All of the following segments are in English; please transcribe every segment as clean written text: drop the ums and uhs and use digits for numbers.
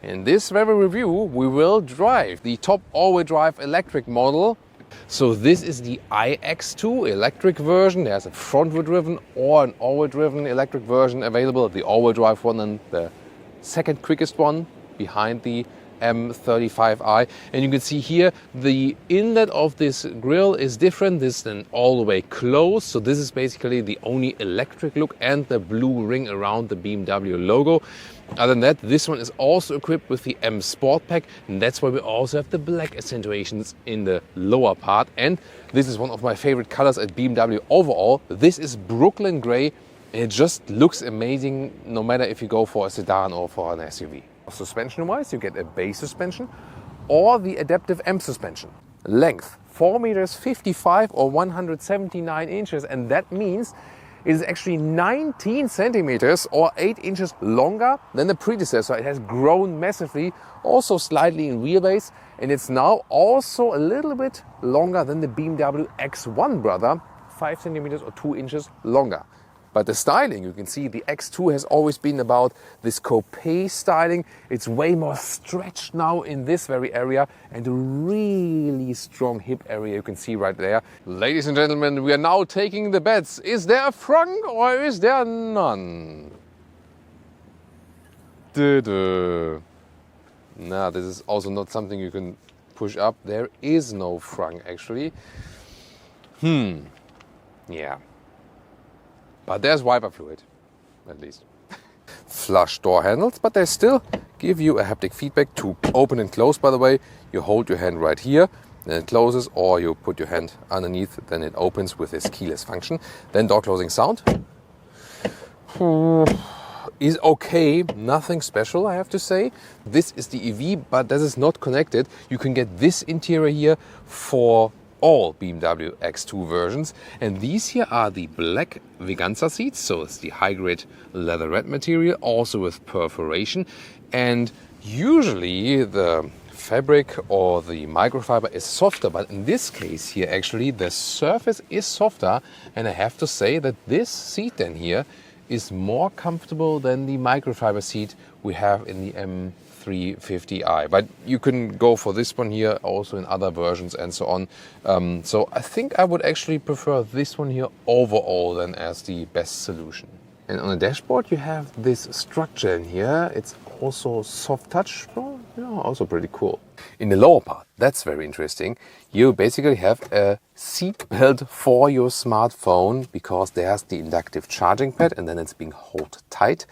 In this very review, we will drive the top all-wheel drive electric model. So this is the iX2 electric version. There's a front-wheel driven or an all-wheel driven electric version available. The all-wheel drive one and the second quickest one behind the M35i. And you can see here the inlet of this grille is different. This is then all the way closed. So this is basically the only electric look and the blue ring around the BMW logo. Other than that, this one is also equipped with the M Sport Pack, and that's why we also have the black accentuations in the lower part. And this is one of my favorite colors at BMW overall. This is Brooklyn Gray, and it just looks amazing no matter if you go for a sedan or for an SUV. Suspension-wise, you get a base suspension or the adaptive M suspension. Length 4 meters 55 or 179 inches, and that means it is actually 19 centimeters or 8 inches longer than the predecessor. It has grown massively, also slightly in wheelbase, and it's now also a little bit longer than the BMW X1 brother, 5 centimeters or 2 inches longer. But the styling, you can see the X2 has always been about this coupe styling. It's way more stretched now in this very area, and a really strong hip area you can see right there. Ladies and gentlemen, we are now taking the bets. Is there a Frunk or is there none? Nah, this is also not something you can push up. There is no Frunk actually. Yeah. But there's wiper fluid, at least. Flush door handles, but they still give you a haptic feedback to open and close, by the way. You hold your hand right here, then it closes, or you put your hand underneath, then it opens with this keyless function. Then door closing sound is okay, nothing special, I have to say. This is the EV, but this is not connected. You can get this interior here for all BMW X2 versions, and these here are the black Veganza seats, so it's the high-grade leatherette material, also with perforation, and usually the fabric or the microfiber is softer, but in this case here actually the surface is softer, and I have to say that this seat then here is more comfortable than the microfiber seat we have in the M350i. But you can go for this one here also in other versions and so on. So I think I would actually prefer this one here overall than as the best solution. And on the dashboard you have this structure in here. It's also soft touch, also pretty cool. In the lower part, that's very interesting, you basically have a seat belt for your smartphone, because there's the inductive charging pad and then it's being held tight.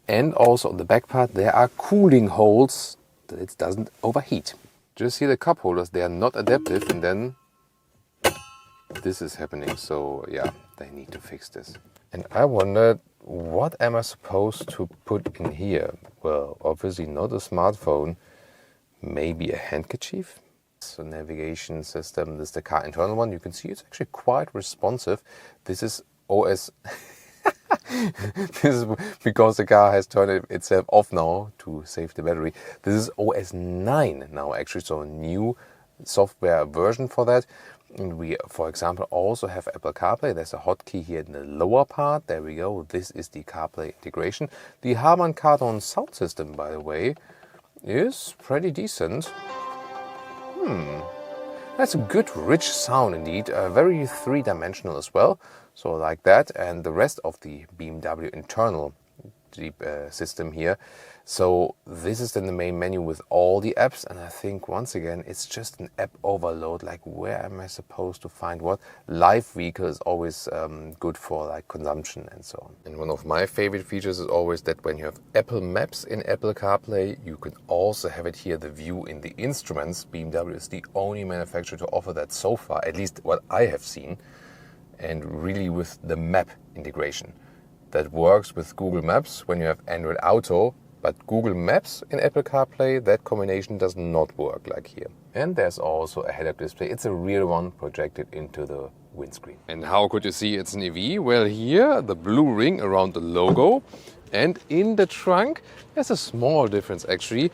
And also on the back part there are cooling holes that it doesn't overheat. Just see the cup holders, they are not adaptive, and then this is happening. So yeah, they need to fix this. And I wondered, what am I supposed to put in here? Well, obviously not a smartphone, maybe a handkerchief. So navigation system, this is the car internal one. You can see it's actually quite responsive. This is OS. This is because the car has turned itself off now to save the battery. This is OS 9 now actually, so a new software version for that. And we, for example, also have Apple CarPlay. There's a hotkey here in the lower part. There we go. This is the CarPlay integration. The Harman Kardon sound system, by the way, is pretty decent. That's a good, rich sound indeed. Very three-dimensional as well. So like that, and the rest of the BMW internal system here. So this is then the main menu with all the apps, and I think once again it's just an app overload. Like, where am I supposed to find what? Live vehicle is always good for like consumption and so on. And one of my favorite features is always that when you have Apple Maps in Apple CarPlay, you can also have it here, the view in the instruments. BMW is the only manufacturer to offer that so far, at least what I have seen, and really with the map integration. That works with Google Maps when you have Android Auto, but Google Maps in Apple CarPlay, that combination does not work like here. And there's also a head-up display. It's a real one projected into the windscreen. And how could you see it's an EV? Well, here the blue ring around the logo, and in the trunk there's a small difference actually.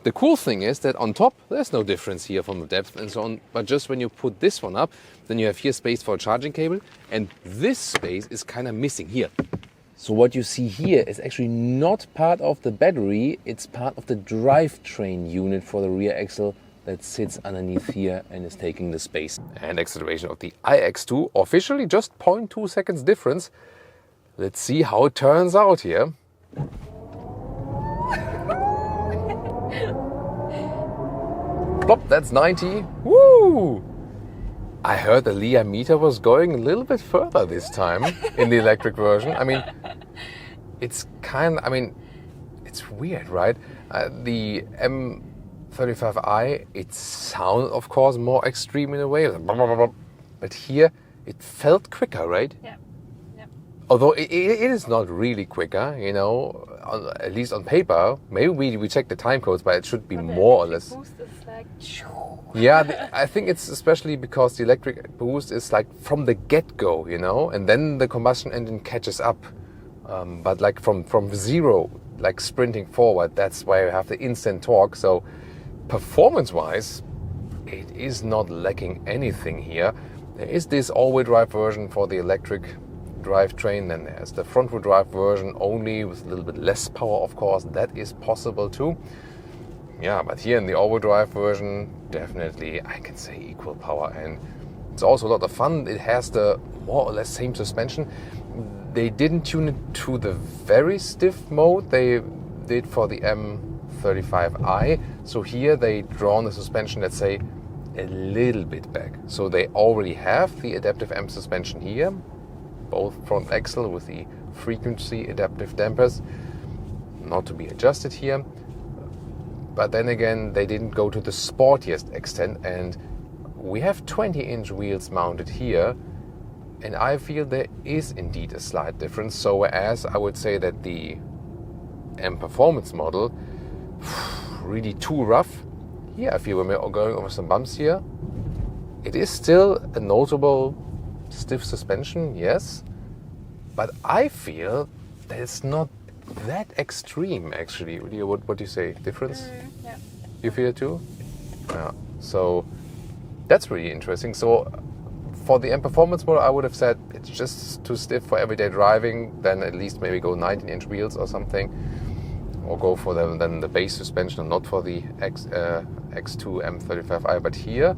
The cool thing is that on top there's no difference here from the depth and so on, but just when you put this one up, then you have here space for a charging cable, and this space is kind of missing here. So what you see here is actually not part of the battery, it's part of the drivetrain unit for the rear axle that sits underneath here and is taking the space. And acceleration of the iX2, officially just 0.2 seconds difference. Let's see how it turns out here. Plop, that's 90. Woo! I heard the Leah meter was going a little bit further this time in the electric version. I mean, it's it's weird, right? The M35i, it sounded, of course, more extreme in a way. But here, it felt quicker, right? Yeah. Yeah. Although it is not really quicker, you know, at least on paper. Maybe we check the time codes, but it should be more or less. Boost is like... Yeah, I think it's especially because the electric boost is like from the get-go, you know, and then the combustion engine catches up. But like from zero, like sprinting forward, that's why you have the instant torque. So performance-wise, it is not lacking anything here. There is this all-wheel drive version for the electric drivetrain, then there's the front-wheel drive version only with a little bit less power, of course. That is possible too. Yeah, but here in the all-wheel drive version, definitely I can say equal power, and it's also a lot of fun. It has the more or less same suspension. They didn't tune it to the very stiff mode they did for the M35i. So here they drawn the suspension, let's say, a little bit back. So they already have the adaptive M suspension here, both front axle with the frequency adaptive dampers, not to be adjusted here. But then again, they didn't go to the sportiest extent, and we have 20-inch wheels mounted here, and I feel there is indeed a slight difference. So whereas I would say that the M Performance model, really too rough, here I feel when we're going over some bumps here, it is still a notable stiff suspension, yes, but I feel that it's not that extreme, actually. What do you say? Difference? Yeah. You feel it too? Yeah. So that's really interesting. So for the M Performance model, I would have said it's just too stiff for everyday driving. Then at least maybe go 19-inch wheels or something, or go for then the base suspension and not for the X2 M35i. But here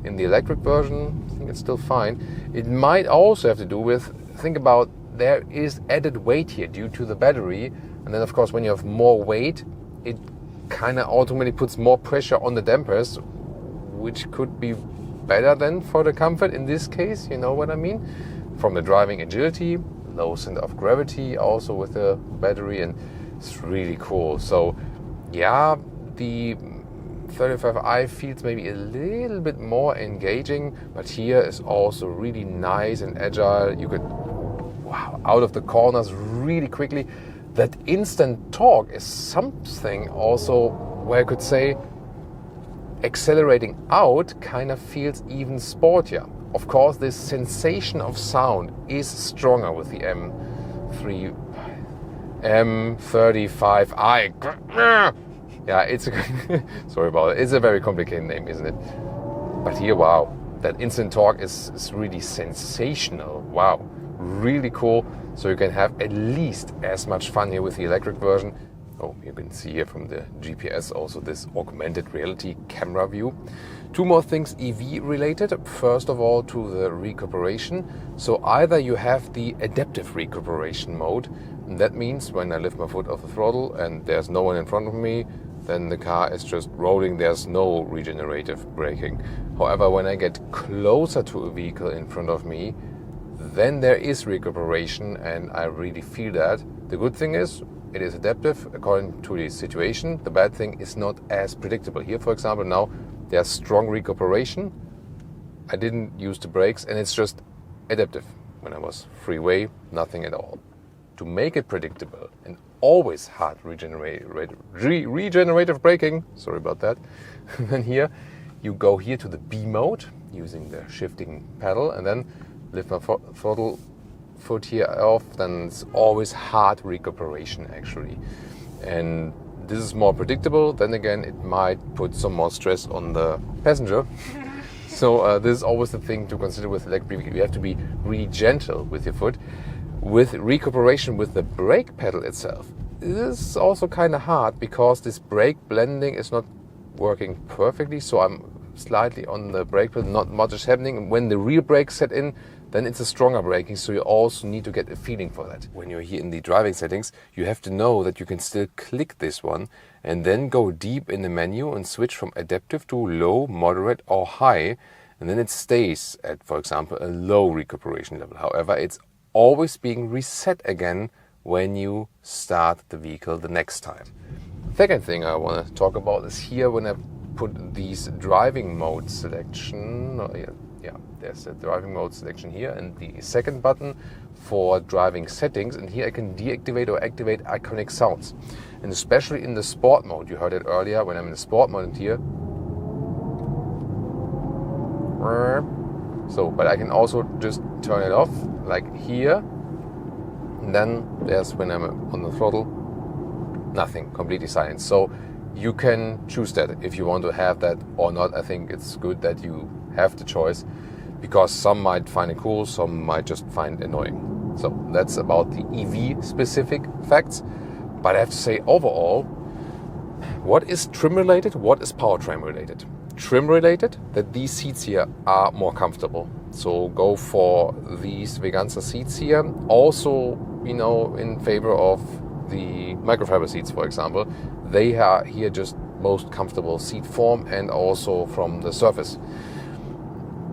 in the electric version, I think it's still fine. It might also have to do with, think about, there is added weight here due to the battery, and then of course when you have more weight, it kind of automatically puts more pressure on the dampers, which could be better than for the comfort in this case, you know what I mean? From the driving agility, low center of gravity also with the battery, and it's really cool. So yeah, the 35i feels maybe a little bit more engaging, but here is also really nice and agile. You could out of the corners really quickly. That instant torque is something also where I could say accelerating out kind of feels even sportier. Of course, this sensation of sound is stronger with the M35i. Yeah, it's sorry about it. It's a very complicated name, isn't it? But here, wow, that instant torque is really sensational. Wow. Really cool. So you can have at least as much fun here with the electric version. Oh, you can see here from the GPS also this augmented reality camera view. Two more things EV related. First of all, to the recuperation. So either you have the adaptive recuperation mode, and that means when I lift my foot off the throttle and there's no one in front of me, then the car is just rolling, there's no regenerative braking. However, when I get closer to a vehicle in front of me, then there is recuperation, and I really feel that. The good thing is, it is adaptive according to the situation. The bad thing is not as predictable. Here, for example, now there's strong recuperation. I didn't use the brakes, and it's just adaptive. When I was freeway, nothing at all. To make it predictable and always hard regenerative braking, sorry about that, then here you go here to the B mode using the shifting pedal, and then lift my throttle foot here off, then it's always hard recuperation actually. And this is more predictable. Then again, it might put some more stress on the passenger. So this is always the thing to consider with electric. You have to be really gentle with your foot. With recuperation with the brake pedal itself, this is also kind of hard because this brake blending is not working perfectly. So I'm slightly on the brake pedal, not much is happening. When the real brakes set in, then it's a stronger braking, so you also need to get a feeling for that. When you're here in the driving settings, you have to know that you can still click this one and then go deep in the menu and switch from adaptive to low, moderate or high, and then it stays at, for example, a low recuperation level. However, it's always being reset again when you start the vehicle the next time. Second thing I want to talk about is here when I put these driving mode selection. There's the driving mode selection here and the second button for driving settings, and here I can deactivate or activate iconic sounds, and especially in the sport mode. You heard it earlier when I'm in the sport mode here. So, but I can also just turn it off like here, and then there's when I'm on the throttle, nothing, completely silent. So you can choose that if you want to have that or not. I think it's good that you have the choice, because some might find it cool, some might just find it annoying. So that's about the EV specific facts. But I have to say, overall, what is trim related, what is powertrain related? Trim related, that these seats here are more comfortable. So go for these Veganza seats here. Also, in favor of the microfiber seats, for example. They are here just most comfortable seat form and also from the surface.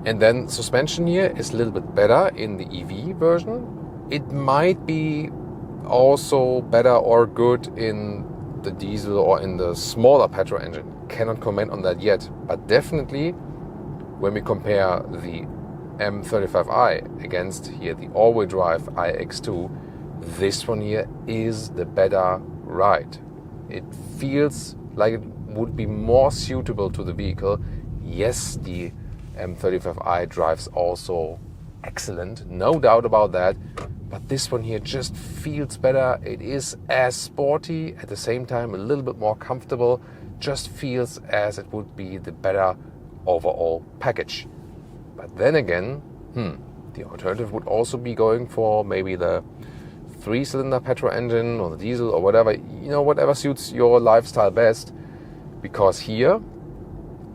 And then suspension here is a little bit better in the EV version. It might be also better or good in the diesel or in the smaller petrol engine. Cannot comment on that yet, but definitely when we compare the M35i against here the all-wheel drive iX2, this one here is the better ride. It feels like it would be more suitable to the vehicle. Yes, the M35i drives also excellent, no doubt about that, but this one here just feels better. It is as sporty, at the same time a little bit more comfortable, just feels as it would be the better overall package. But then again, the alternative would also be going for maybe the 3-cylinder petrol engine or the diesel or whatever, whatever suits your lifestyle best, because here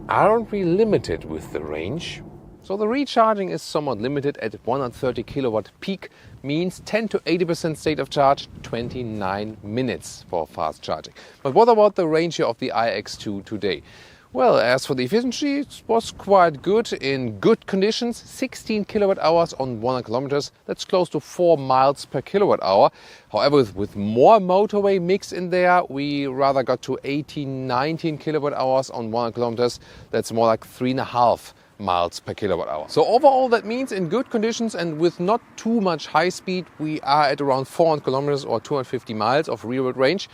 aren't we limited with the range. So the recharging is somewhat limited at 130 kilowatt peak, means 10 to 80% state of charge, 29 minutes for fast charging. But what about the range here of the iX2 today? Well, as for the efficiency, it was quite good in good conditions. 16 kilowatt hours on 100 kilometers. That's close to 4 miles per kilowatt hour. However, with more motorway mix in there, we rather got to 18, 19 kilowatt hours on 100 kilometers. That's more like 3.5 miles per kilowatt hour. So overall, that means in good conditions and with not too much high speed, we are at around 400 kilometers or 250 miles of real world range.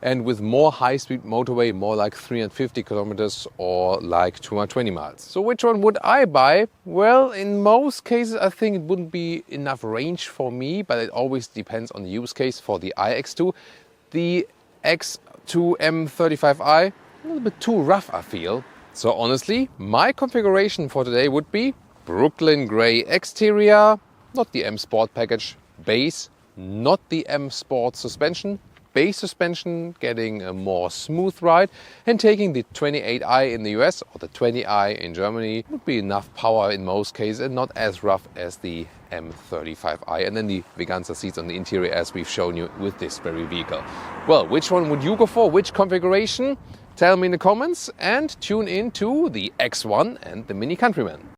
And with more high-speed motorway, more like 350 kilometers or like 220 miles. So which one would I buy? Well, in most cases, I think it wouldn't be enough range for me, but it always depends on the use case. For the iX2, the X2 M35i, a little bit too rough, I feel. So honestly, my configuration for today would be Brooklyn Grey exterior, not the M Sport package, base, not the M Sport suspension, base suspension, getting a more smooth ride, and taking the 28i in the US or the 20i in Germany would be enough power in most cases and not as rough as the M35i. And then the Veganza seats on the interior, as we've shown you with this very vehicle. Well, which one would you go for? Which configuration? Tell me in the comments and tune in to the X1 and the Mini Countryman.